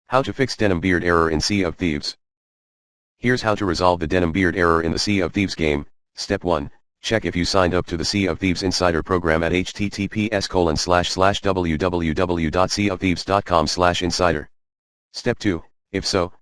How to fix Denimbeard error in Sea of Thieves. Here's how to resolve the Denimbeard error in the Sea of Thieves game. Step 1. Check if you signed up to the Sea of Thieves Insider program at https://www.seaofthieves.com/insider. Step 2. If so,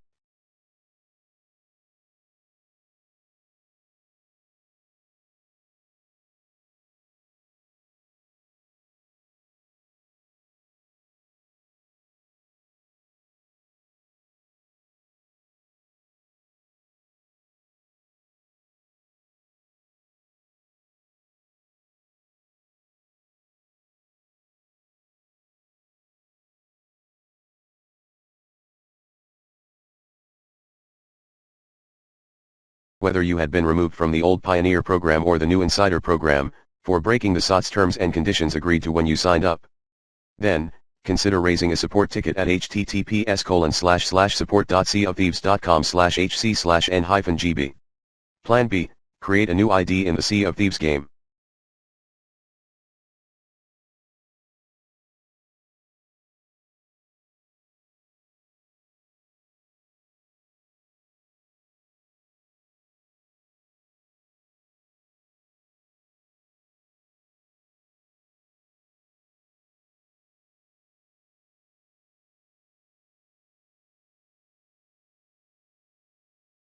whether you had been removed from the old Pioneer program or the new Insider program, for breaking the SOT's terms and conditions agreed to when you signed up. Then, consider raising a support ticket at https://support.seaofthieves.com/hc/n-gb. Plan B, create a new ID in the Sea of Thieves game.